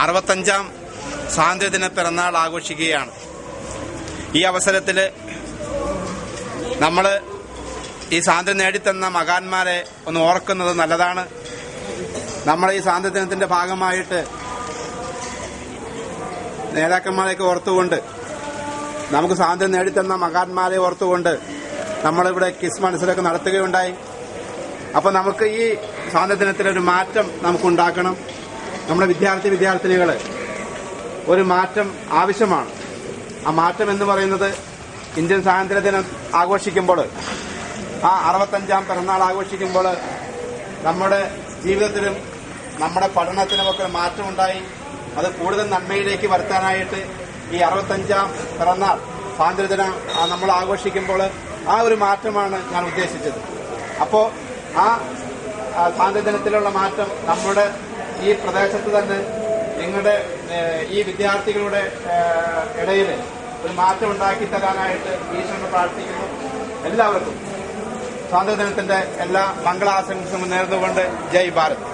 65ാം സ്വാതന്ത്ര്യദിന പിറന്നാൾ ആഘോഷിക്കുകയാണ്. ഈ അവസരത്തിൽ നമ്മൾ ഈ സ്വാതന്ത്ര്യം നേടിത്തന്ന മഹാന്മാരെ ഒന്ന് ഓർക്കുന്നത് നല്ലതാണ്. നമ്മൾ ഈ സ്വാതന്ത്ര്യദിനത്തിന്റെ ഭാഗമായിട്ട് നേതാക്കന്മാരെയൊക്കെ ഓർത്തുകൊണ്ട്, നമുക്ക് സ്വാതന്ത്ര്യം നേടിത്തന്ന മഹാന്മാരെ ഓർത്തുകൊണ്ട് നമ്മളിവിടെ ക്വിസ് മത്സരമൊക്കെ നടത്തുകയുണ്ടായി. അപ്പോൾ നമുക്ക് ഈ സ്വാതന്ത്ര്യദിനത്തിലൊരു മാറ്റം നമുക്കുണ്ടാക്കണം. നമ്മുടെ വിദ്യാർത്ഥിനികൾ ഒരു മാറ്റം ആവശ്യമാണ്. ആ മാറ്റം എന്ന് പറയുന്നത് ഇന്ത്യൻ സ്വാതന്ത്ര്യദിനം ആഘോഷിക്കുമ്പോൾ, ആ 65ാം പിറന്നാൾ ആഘോഷിക്കുമ്പോൾ നമ്മുടെ ജീവിതത്തിലും നമ്മുടെ പഠനത്തിനുമൊക്കെ മാറ്റമുണ്ടായി. അത് കൂടുതൽ നന്മയിലേക്ക് വരുത്താനായിട്ട് ഈ 65ാം പിറന്നാൾ സ്വാതന്ത്ര്യദിനം നമ്മൾ ആഘോഷിക്കുമ്പോൾ ആ ഒരു മാറ്റമാണ് ഞാൻ ഉദ്ദേശിച്ചത്. അപ്പോൾ ആ സ്വാതന്ത്ര്യദിനത്തിലുള്ള മാറ്റം നമ്മുടെ ഈ പ്രദേശത്ത് തന്നെ നിങ്ങളുടെ ഈ വിദ്യാർത്ഥികളുടെ ഇടയിൽ ഒരു മാറ്റം ഉണ്ടാക്കി തരാനായിട്ട് ഈശ്വരനെ പ്രാർത്ഥിക്കുന്നു. എല്ലാവർക്കും സ്വാതന്ത്ര്യദിനത്തിന്റെ എല്ലാ മംഗളാശംസകളും നേർന്നുകൊണ്ട് ജയ് ഭാരത്.